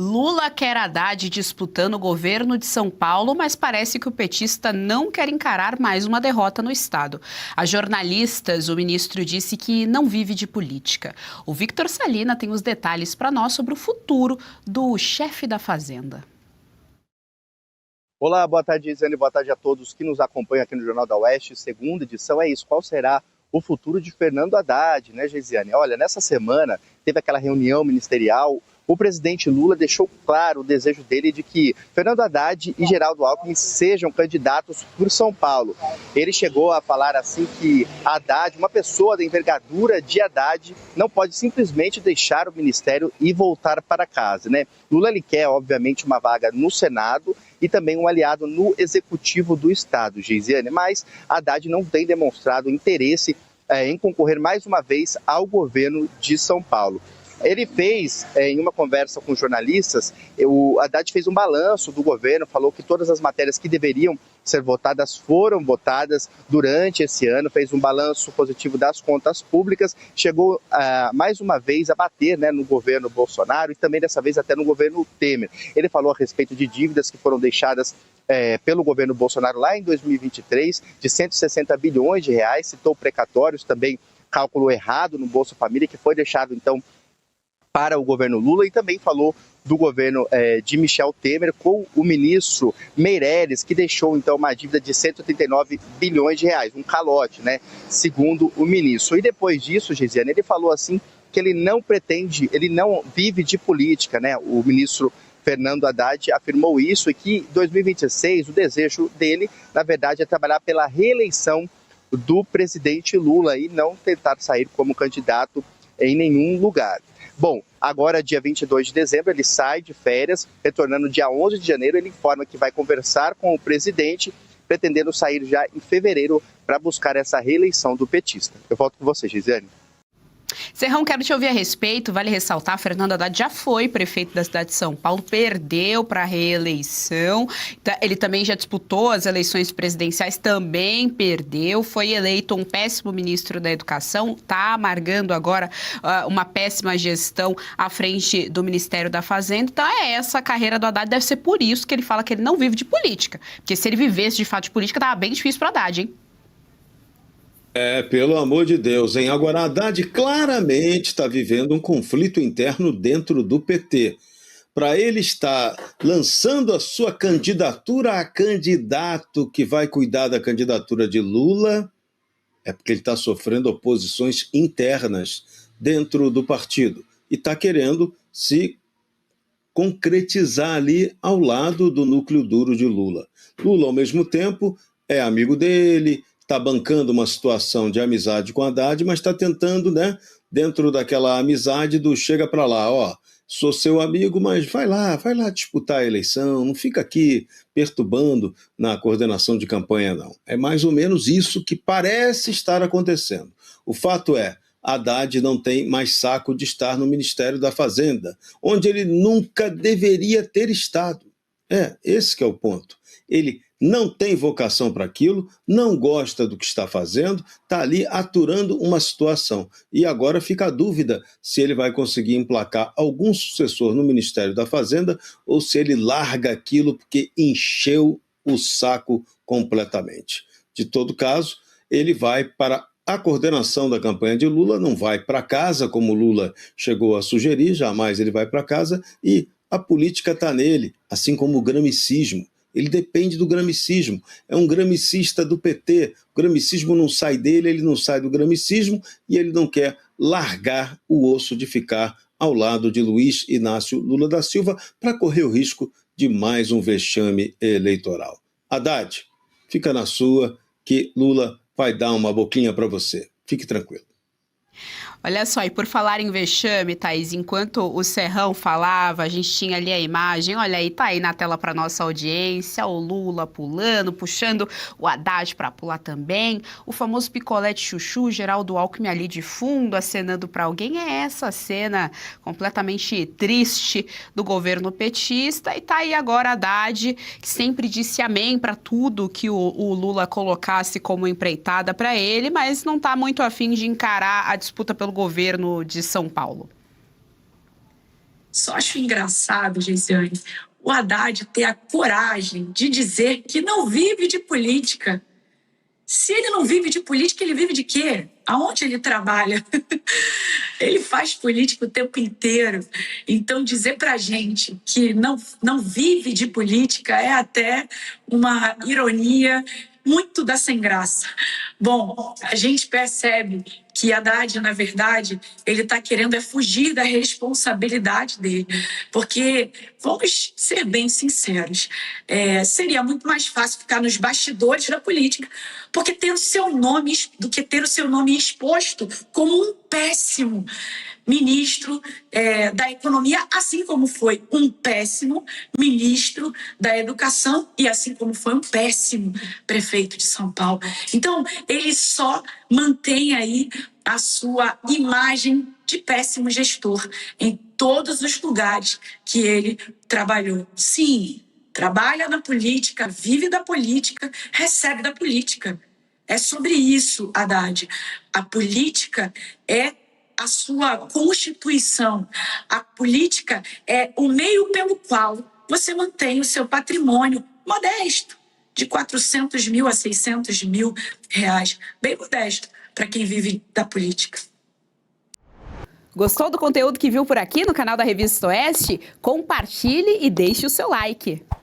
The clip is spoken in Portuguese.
Lula quer Haddad disputando o governo de São Paulo, mas parece que o petista não quer encarar mais uma derrota no estado. A jornalistas, o ministro disse que não vive de política. O Victor Salina tem os detalhes para nós sobre o futuro do chefe da Fazenda. Olá, boa tarde, Isane, boa tarde a todos que nos acompanham aqui no Jornal da Oeste. Segunda edição é isso. Qual será o futuro de Fernando Haddad, né, Geisiane? Olha, nessa semana teve aquela reunião ministerial. O presidente Lula deixou claro o desejo dele de que Fernando Haddad e Geraldo Alckmin sejam candidatos por São Paulo. Ele chegou a falar assim que Haddad, uma pessoa da envergadura de Haddad, não pode simplesmente deixar o ministério e voltar para casa, né? Lula ele quer, obviamente, uma vaga no Senado e também um aliado no Executivo do Estado, Geisiane, mas Haddad não tem demonstrado interesse em concorrer mais uma vez ao governo de São Paulo. Ele fez, em uma conversa com jornalistas, o Haddad fez um balanço do governo, falou que todas as matérias que deveriam ser votadas foram votadas durante esse ano, fez um balanço positivo das contas públicas, chegou mais uma vez a bater, né, no governo Bolsonaro e também dessa vez até no governo Temer. Ele falou a respeito de dívidas que foram deixadas pelo governo Bolsonaro lá em 2023, de 160 bilhões de reais, citou precatórios, também cálculo errado no Bolsa Família, que foi deixado então para o governo Lula, e também falou do governo de Michel Temer com o ministro Meirelles, que deixou então uma dívida de 139 bilhões de reais, um calote, né, segundo o ministro. E depois disso, Geisiane, ele falou assim que ele não vive de política, né, o ministro Fernando Haddad afirmou isso e que em 2026 o desejo dele, na verdade, é trabalhar pela reeleição do presidente Lula e não tentar sair como candidato em nenhum lugar. Bom, agora dia 22 de dezembro ele sai de férias, retornando dia 11 de janeiro, ele informa que vai conversar com o presidente, pretendendo sair já em fevereiro para buscar essa reeleição do petista. Eu volto com você, Geisiane. Serrão, quero te ouvir a respeito. Vale ressaltar, Fernando Haddad já foi prefeito da cidade de São Paulo, perdeu para a reeleição. Ele também já disputou as eleições presidenciais, também perdeu. Foi eleito um péssimo ministro da Educação, está amargando agora uma péssima gestão à frente do Ministério da Fazenda. Então essa carreira do Haddad, deve ser por isso que ele fala que ele não vive de política. Porque se ele vivesse de fato de política, estava bem difícil para o Haddad, hein? Pelo amor de Deus, hein? Agora, Haddad claramente está vivendo um conflito interno dentro do PT. Para ele estar lançando a sua candidatura a candidato que vai cuidar da candidatura de Lula, é porque ele está sofrendo oposições internas dentro do partido e está querendo se concretizar ali ao lado do núcleo duro de Lula. Lula, ao mesmo tempo, é amigo dele, está bancando uma situação de amizade com Haddad, mas está tentando, né, dentro daquela amizade do chega para lá, ó, sou seu amigo, mas vai lá disputar a eleição, não fica aqui perturbando na coordenação de campanha, não. É mais ou menos isso que parece estar acontecendo. O fato é, Haddad não tem mais saco de estar no Ministério da Fazenda, onde ele nunca deveria ter estado. Esse que é o ponto. Ele não tem vocação para aquilo, não gosta do que está fazendo, está ali aturando uma situação. E agora fica a dúvida se ele vai conseguir emplacar algum sucessor no Ministério da Fazenda ou se ele larga aquilo porque encheu o saco completamente. De todo caso, ele vai para a coordenação da campanha de Lula, não vai para casa, como Lula chegou a sugerir, jamais ele vai para casa, e a política está nele, assim como o gramicismo. Ele depende do gramicismo, é um gramicista do PT, o gramicismo não sai dele, ele não sai do gramicismo e ele não quer largar o osso de ficar ao lado de Luiz Inácio Lula da Silva para correr o risco de mais um vexame eleitoral. Haddad, fica na sua que Lula vai dar uma boquinha para você, fique tranquilo. Olha só, e por falar em vexame, Thaís, enquanto o Serrão falava, a gente tinha ali a imagem, olha aí, tá aí na tela para nossa audiência, o Lula pulando, puxando o Haddad para pular também, o famoso picolé de chuchu, Geraldo Alckmin ali de fundo, acenando para alguém, é essa cena completamente triste do governo petista, e tá aí agora Haddad, que sempre disse amém para tudo que o Lula colocasse como empreitada para ele, mas não tá muito afim de encarar a disputa pelo governo de São Paulo. Só acho engraçado, Geisiane, o Haddad ter a coragem de dizer que não vive de política. Se ele não vive de política, ele vive de quê? Aonde ele trabalha? Ele faz política o tempo inteiro. Então, dizer pra gente que não vive de política é até uma ironia muito da sem graça. Bom, a gente percebe que Haddad, na verdade, ele está querendo fugir da responsabilidade dele. Porque, vamos ser bem sinceros, seria muito mais fácil ficar nos bastidores da política porque ter o seu nome, do que ter o seu nome exposto como um péssimo ministro da Economia, assim como foi um péssimo ministro da Educação e assim como foi um péssimo prefeito de São Paulo. Então, ele só mantém aí a sua imagem de péssimo gestor em todos os lugares que ele trabalhou. Sim, trabalha na política, vive da política, recebe da política. É sobre isso, Haddad. A política é a sua constituição. A política é o meio pelo qual você mantém o seu patrimônio modesto, de 400 mil a 600 mil reais. Bem modesto para quem vive da política. Gostou do conteúdo que viu por aqui no canal da Revista Oeste? Compartilhe e deixe o seu like.